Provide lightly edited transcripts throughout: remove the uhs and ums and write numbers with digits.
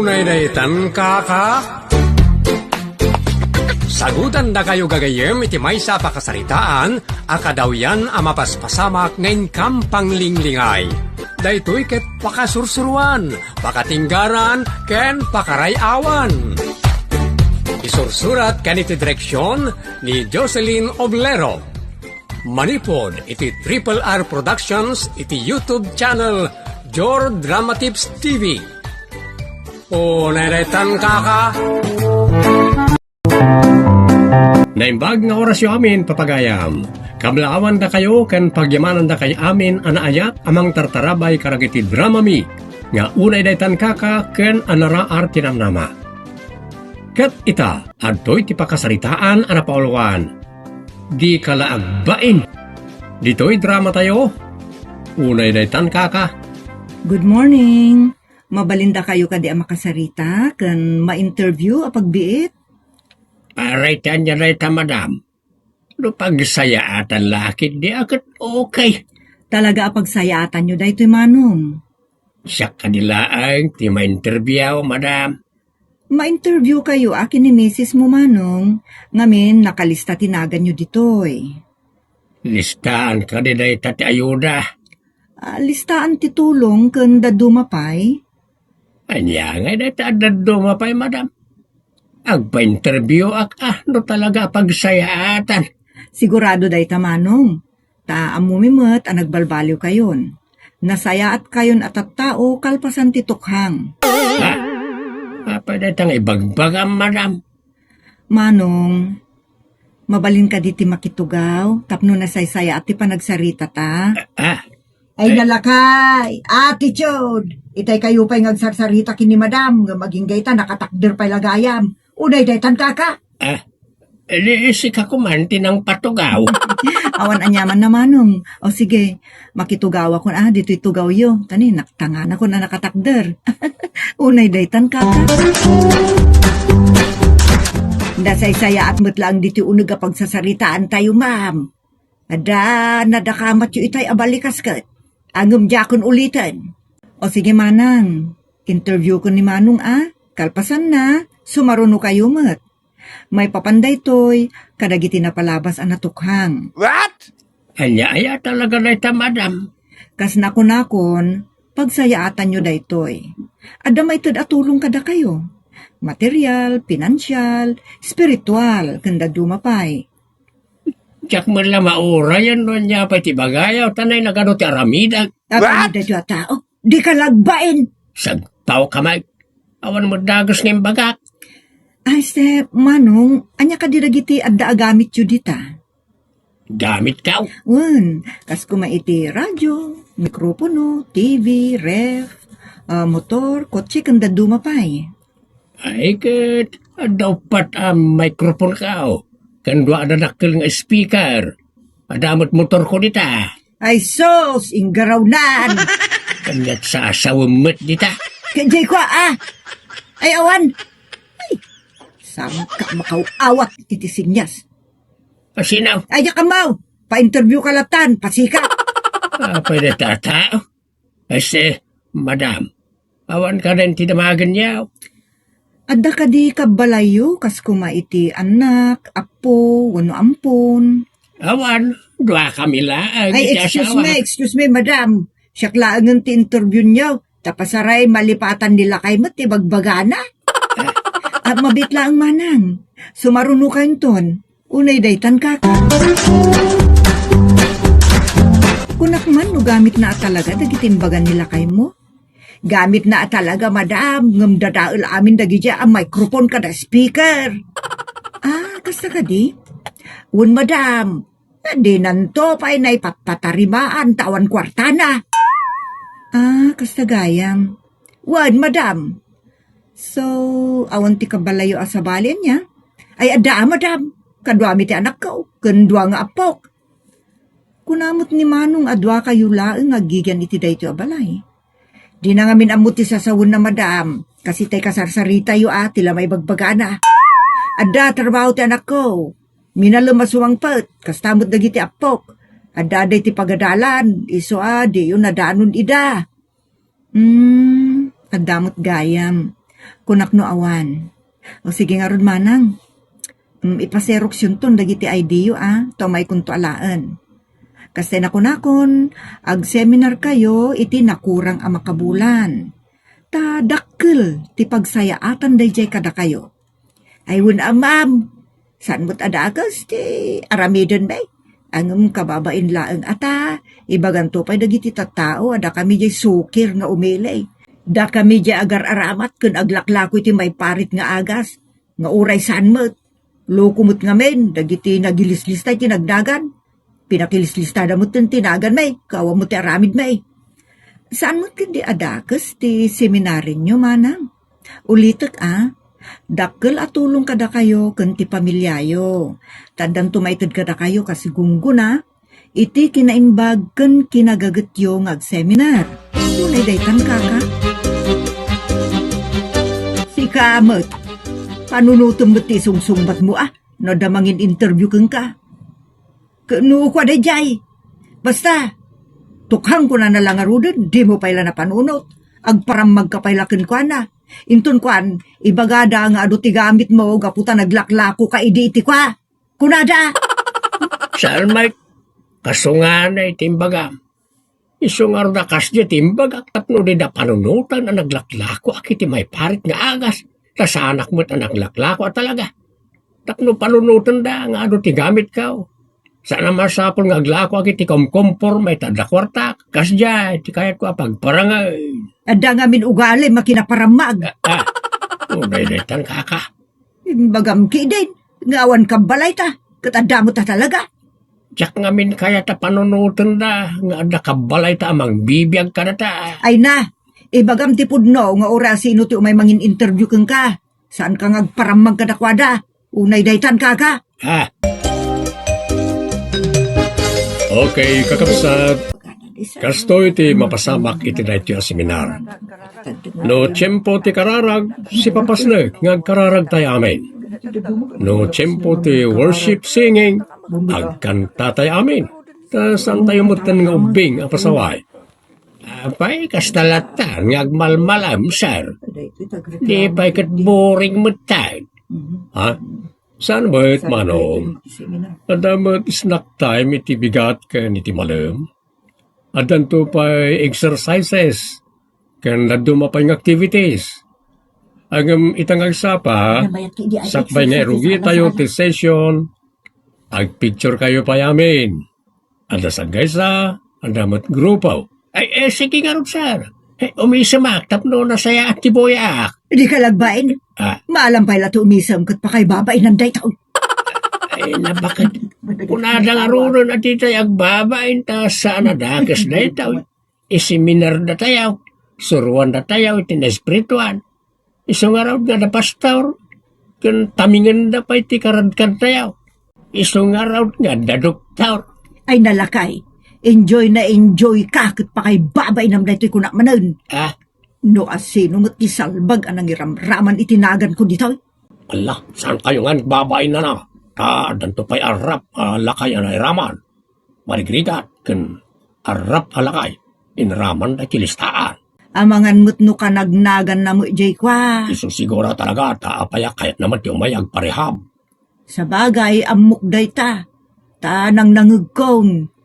Unay daytan kaka. Sagutan na kayo gagayem iti maysa pakasaritaan, akadaw yan amapaspasamak ngayon kampang linglingay. Daytoy ket pakasursuruan, pakatinggaran, ken pakarayawan. Isursurat kaniti direksyon ni Jocelyn Oblero. Manipod iti Triple R Productions iti YouTube channel Jor Drama Tips TV. O naretan kaka. Naimbag nga orasyo amin papagayam. Kablaawan da kayo kan pagyamanan da kay amin anaayat amang tartarabay karagiti drama mi. Nga unay daytan kaka ken anaraar tinamnama. Ket ita adtoy ti pakasaritaan ana pauluan. Di kalaagbain. Ditoy drama tayo. Unay daytan kaka. Good morning. Mabalinda kayo kadi ang makasarita kan ma-interview a pagbiit. Paraitan niya na ita, madam. No pagsayaatan lakit di akat okay. Talaga a pagsayaatan nyo daytoy manong. Sa kanila ang ti ma-interview, madam. Ma-interview kayo akin ni Mrs. mo manong. Ngamin nakalista tinagan nyo ditoy. Listaan ka din na ita ti ayuda. Listaan titulong kan dadumapay. Anya nga na ita dadumapay, madam. Agpa-interview no talaga pagsayaatan. Sigurado day tamanong. Ta amumimot ang nagbalbaliw kayon. Nasayaat kayon at tao kalpasan titukhang. Ha? Pwede tang ibagbagam, madam. Manong, mabalin ka diti makitugaw, tapno nasaysaya at ti panagsarita ta. Ay nalakay, attitude! Itay kayo pa'y ngagsarsarita kini madam, nga maging gayta nakatakder pa'y lagayam. Unay daytan kaka. Isik ako man tinang patugaw. Awan anyaman na manong. O sige, makitugaw ako na, dito itugaw yo. Tani, naktangan ako na nakatakder. Unay daytan kaka. Nasaysaya at matlaang dito unag a pagsasaritaan tayo, ma'am. Ada, nadakamat yu itay abalikas kat. Angam jakon ulitan. O sige manang, interview ko ni manong kalpasan na, sumaruno kayo mat. May papanday toy, kadagiti na palabas ang natukhang. What? Anya talaga na ita, madam. Kas nakon, pagsayaatan nyo daytoy. Ada may tad atulong kada kayo. Material, pinansyal, spiritual, kanda dumapay. Tiyak mo lang maura yan doon niya pa tibagayaw. Tanay na gano'n ti aramidag. Aramida dyo tao, di ka lagbain. Sagpaw kamay. Awan mo dagos ng bagak. Ay, manong, anya ka diragiti adda agamit yun dita. Gamit ka. Kas kumaiti radyo, mikropono, TV, ref, motor, kotse, kanda dumapay. Ay, kat, dapat ang microphone ka. Kandwa na nakil nga speaker. Adamot motor ko dita. Ay, sos, ingarawnan. Kanyat sa asawamot dita. Kajay ko, Ay, awan. Ay, sama ka makauawat itisinyas. Pasinaw. Ay, yakamaw. Pa-interview ka latan, pasika. Pwede tata. Ay, madam. Awan ka rin tinamagan niya. Adda ka di kabalayo, kas kumaiti anak, apo, wano ampon. Awan, dua kami lang. Ay, excuse me, madam. Siyak laang ti interview niyo. Tapasaray malipatan nila kay mat, bagbagana. At mabit lang manang. Sumaruno kayo ton. Unay daytan kaka. Kunak man, no gamit na talaga, dagitimbagan nila kay mo. Gamit na talaga, madam. Ngam dadaal amin dagidya ang microphone kada speaker. Kasta ka di? Madam. Di nanto pa'y na ipatarimaan tawan kwartana. Kasta gayam. Madam. So, awan ti kabalayo asabalin niya. Ay, ada, madam. Kadwa mi ti anak ko. Kandwa nga apok. Kunamot ni manong adwa kayo laeng agigyan iti dayto abalay. Di na nga minamuti sa sawon na madam, kasi tay kasarsarita yu tila may bagbagana. Adda, trabaho ti anak ko. Minalumasuang pat, kastamot dagiti apok. Adda day ti pagadalan, iso di yun nadanon ida. Adamot gayam. Kunak no awan. O sige nga ron manang. Ipaserox yun ton dagiti IDU to may kunto alaan. Kasi nakunakon, ag seminar kayo iti nakurang ang makabulan. Ta dakkel ti pagsayaatan dayjay kada kayo. Ay ma'am, saan mo't adagas ti aramidon bay? Angem kababain laeng ata, ibaganto pa'y dagiti tattao, ada kami jay sukir nga umilay. Da kami jay agar aramat kun aglaklako iti may parit nga agas, nga uray saan mo't. Lokumot nga men, dagiti nagilislis tayo tinagdagan. Pinakilislistada mo tinagan may, kawa mo ti aramid may. Saan mo kundi adakas ti seminarin nyo, manang? Ulitak dakkel atulong kada kayo kan ti pamilyayo. Tandang tumaitid kada kayo kasi gungguna, iti kinaimbag kan kinagagatyo ng seminar. Tunay daytan kaka. Si Kamot, panunutom mo ti sungsungbat mo no damangin interview kang ka. Kano ko jay. Basta, tukhang ko na nalang arudan, di mo paila na panunot. Agparam magkapailakin ko na. Intun kwan, ibagada nga ado ti gamit mo, gaputa naglaklako ka iti kwa. Kunada! Saan may kasungan na itimbaga? Isungar na kas di timbaga, tapno di na panunutan na naglaklako akiti may parit nga agas. Kasanak mo't ang naglaklako talaga. Tapno panunutan da nga ado ti gamit ka. Sana masapol nga aglako akiti komkompor may tadakwarta. Kasya, ti kayat ko pagparangay. Ada nga min ugali makinaparamag. Unay-daytan kaka. Bagam ki din, ngawan ka balay ta, katanda mo ta talaga. Tsak nga min kaya ta panunutan da, nga ada kabalay ta amang bibiyag ka na ta. Ay na, ibagam ti pudno nga ora sino ti umay mangin interview kang ka. Saan ka ngagparamag kadakwada? Unay daytan kaka. Okay, kakapsat. Kasto iti mapasamak iti dayto a seminar. No tiyempo ti kararag, si papasnek ngagkararag tayo amin. No tiyempo ti worship singing, agkanta tayo amin. Ta saan tayo mutan nga ubing a pasaway. Apay, kastalatan ngagmalmalam, sir. Di pa'y kat boring mutan. Saan ba it manong? Adamat snack time iti bigat ka iti malam. Adan to pa exercises. Kan naduma pa yung activities. Agam itang agsapa, sakbay nga erugi tayo ti session. Ag-picture kayo pa yamin. Adasan gaysa, adamat grupo. Ay, sige nga rin, sir. Umisamak, tapno na saya at tiboyak. Di ka lagbain. Maalam pa ila to umisam kat pa kay babain ng day taon. Ay, bakit? Punada nga ron at itay agbabain ta saan na dakas na itaw. Isiminar na tayo. Suruan na tayo itinespirituan. Isang araw nga na pastor. Kan tamingan na pa iti karadkan tayo. Isang araw nga na doktor. Ay nalakay. Enjoy na enjoy ka kat pa kay babay ng day to'y kunak manan. No asino mo't isalbag anang iramraman itinagan ko dito. Allah, saan kayo nga nagbabain na na? Danto pa'y arap alakay na iraman. Marigrigat, kan arap alakay, inraman na kilistaan. Amangan mo't no ka nagnagan na mo, jay kwa. Isusigura talaga, taapayak kayat naman yung may agparehab. Sa bagay, amok day ta. Ta nang nangugkong.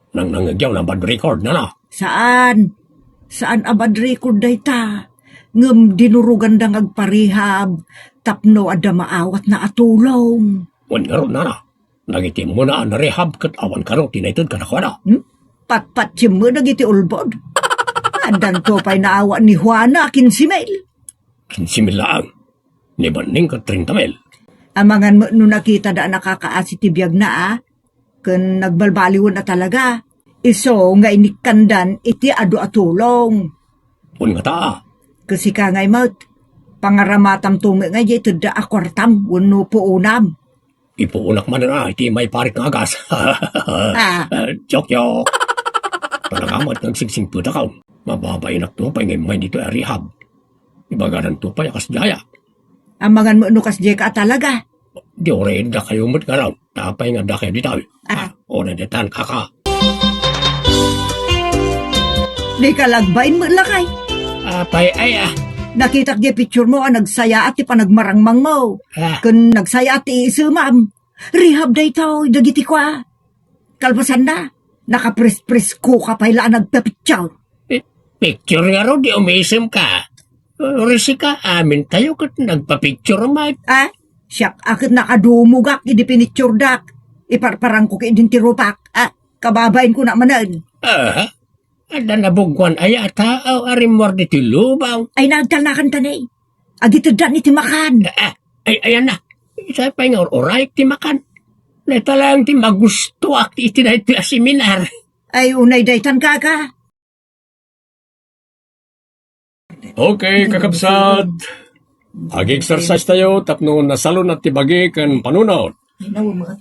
Nang nangagyaw ng bad record na na. Saan? Saan abad record day ta? Ngem dinurugan dang agparehab. Tapno ada maawat na atulong. Wan nga ron na na. Nagitim mo na ang rehab kat awan ka ron tinaitod ka na kwa na. Pat-pat siya mo nagiti ulbod. Adan to pa'y naawa ni Juana 15 mil. 15 mil lang. Nibaning ka 30 mil. Amangan mo no nakita da nakakaasi tibiyag na Kun nagbalbaliwan na talaga. Iso nga inikandan iti adu atulong. Wan nga ta. Kasi ka ngay mo't. Pangaramatam tunga nga jay tada akwartam. Wano po unam. Ipuunak man na iti may parit ng agas. Joke. Talagamat nagsigsing puta ka. Mababayinak to pa ngay may dito rehab. Ibagaran to pa yakas jaya. Amangan mo nukas jay ka talaga. Di orin da kayo mo't garaw. Tapay nga da kayo dito. O na detan kaka. Di ka lagbain mo lakay. Apay ay Nakita kaya picture mo nagsaya at ipanagmarangmang mo. Ah, Kun nagsaya at iisumam. Rehab day to, dagiti kwa. Kalpasan na, nakapres-pres ko ka pa ila nagpapicture. picture nga ro, di umisim ka. Risi ka, amin tayo kat nagpa-picture, Mike. Ah, siyak akit nakadumugak, idi pinicture dak. Iparparang ko kay din tirupak. Ah, kababain ko na manan. Ada nabugwan ay atao, arimor di tilubaw. Ay nagtalakan tanay. Agitid iti makan. Ayan na. Isa pa nga oray ti makan. Natalang ti magusto ak ti itinay ti seminar. Ay unay daytan kaka. Okay, kakabsat. Ag-exercise tayo, tapno nasalon at tibagi kan panunaw.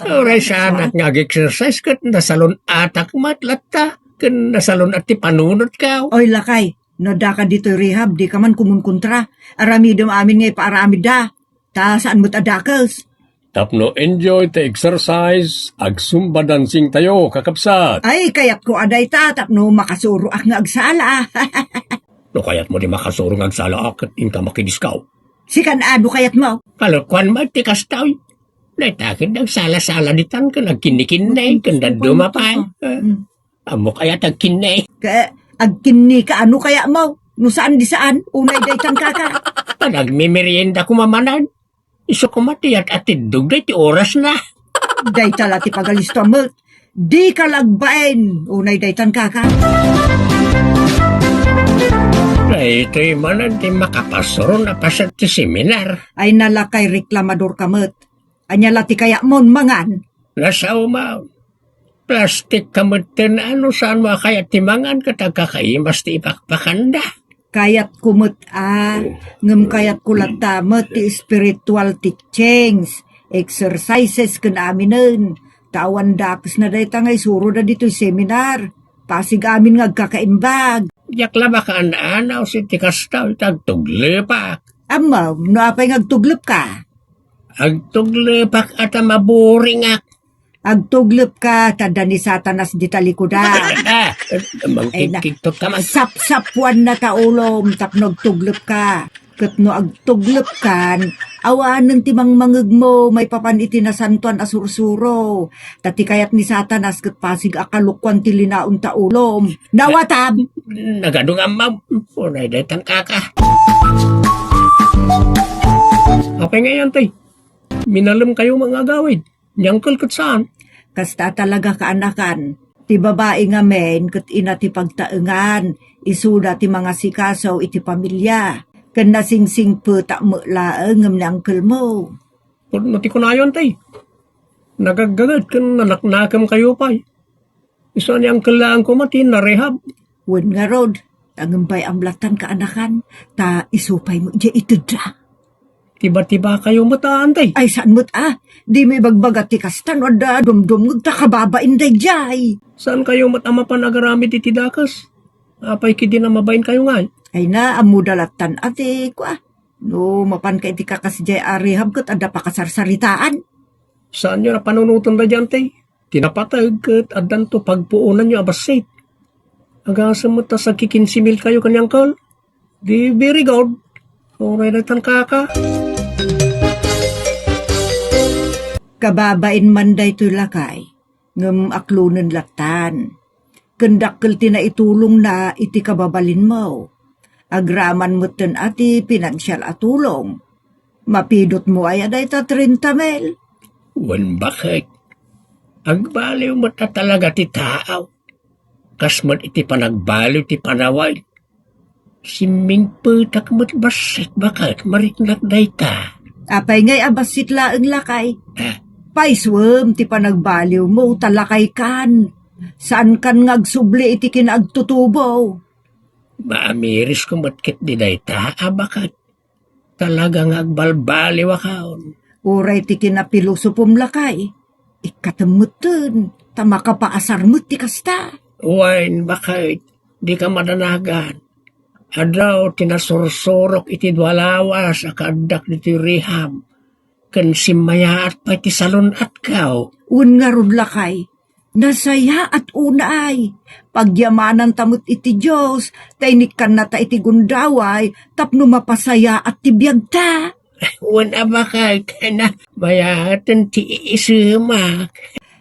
Oray sa anak nga exercise kat nasalon atak matlata. Kan nasalon at ti panunod ka. Oy lakay, no da ka dito rehab, di ka man kumunkontra. Aramidom amin ngay paaramid da. Ta saan mo't adakels? Tapno enjoy the exercise, ag-zumba dancing tayo, kakabsat. Ay, kayat ko aday ta, tapno makasuro ak nga agsala. No kayat mo di makasurong ang sala akit in ka makidiskaw. Sikan ano kayat mo? Kalukwan mo ti kastaw. Naitakid ang sala-sala ditan ka nagkinikinay kanda dumapay. Amo kaya tagkinay. Ka, agkinni ka ano kaya mo? No saan di saan, unay daytan kaka. Nagmimerienda ko mamanan. Iso ko mati at atidog na ti oras na. Daytala ti pagalisto mo. Di ka lagbain, unay daytan kaka. Ay, ito'y manan di makapasoro na pasat ti seminar. Ay nalakay reklamador kamot. Anyala ti kaya mon mangan. Nasaw ma. Plastic kamutin ano saan mo kaya timangan katagkakaimas ti ipakpakanda. Kayat kumot ngem kayat kulata mo ti spiritual teachings, exercises kan aminen. Tawan dakes na day tangay suro na dito'y seminar. Pasig amin nga kakaimbag. Yakla baka anaanaw si tikastaw tagtuglipak. Amaw, no apay ngagtuglop ka. Agtuglipak at maburing ak. Agtuglop ka, tada ni Satanas di talikuda. Mangkikiktot ka man. Sapsapuan na taulom, tapnog tuglop ka. Kat no agtuglop kan, awanan timang mangeg mo, may papan iti na santuan asursuro. Tati kayat ni Satanas kat pasig akalukwan ti linaon taulom. Nawatab! Nagadong amam. Unay daytan kaka. Apay ngayon, tay. Minalam kayo mga agawid. Nyangkal kat saan? Kasta talaga kaanakan. Ti babae nga men, kat ina ti pagtaengan, isuda ti mga sikasaw iti pamilya. Kan nasingsing po tak mo laeng ngam na angkel mo. Pag nati ko na yun, tay. Nagagagad kan nanaknakam kayo pa. Isa niyang kalaan ko mati na rehab. Wen nga rod, tangembay ang blatan kaanakan, ta isupay mo dya itudra. Tiba-tiba kayo mataan, tay. Ay saan mo't di may bagbagat ti kastan o da dumdum ta kababain day jay. Saan kayo matama pa nagaramit iti dakas? Apay kidi na mabain kayo nga. Ay na, amudalatan ati ko No, mapan ka iti kakas jay rehab kat ada pa kasarsaritaan. Saan nyo na panunutan na dyan, tay? Tinapatag kat adan to pagpuunan nyo abasit. Agasa mo ta sa kikinsimil kayo kanyang kal. Di very good. Oray na tan kaka. Kababain man day to lakay, ngem aklunen latan. Kendakkel tina itulong na iti kababalin mo. Agraman mo ten ati pinansyal atulong. Mapidot mo ay aday ta 30 mil. Wan bakit? Agbaliw mo ta talaga ti taaw. Kasmat iti panagbaliw ti panaway. Siming putak mo't basit bakit mariknak day ta. Apay ngay abasit laeng lakay. Ah, Paiswem ti panagbaliw mo talakay kan. Saan kan ngagsubli iti kinagtutubo? maamiris ko matkit di day ta. Bakit? Talagang agbalbaliw akaon. Uray ti kinapilusupom lakay. Ikatemutin, tama ka paasar mo ti kasta. Wain bakit? Di ka madanagan. Adaw tinasursurok iti dwalawas akadak diti rehab. Kan simaya at pa iti salon at kao. Un nga rod lakay, Nasaya at unay. Pagyamanan tamot iti Diyos, tainikan na ta iti gundaway, tapno mapasaya at tibiyag ta. Wala bakal ka na bayatan ti isumak.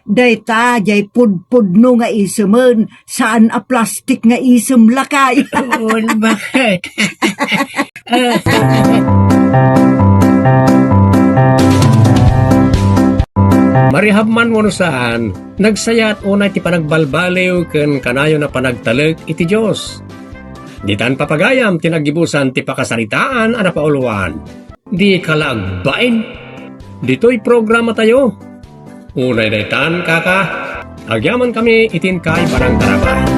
Dayta, jay pudpudno nga isumen, saan a plastik nga isum lakay. Wala bakal. Marihab man mo saan, nagsaya at unay ti panagbalbaliw ken kanayo na panagtalag iti Diyos. Ditan papagayam tinagibusan ti pakasaritaan ana pauluan. Di kalagbain. Dito'y programa tayo. Unay daytan kaka, agyaman kami itin kay parang taraba.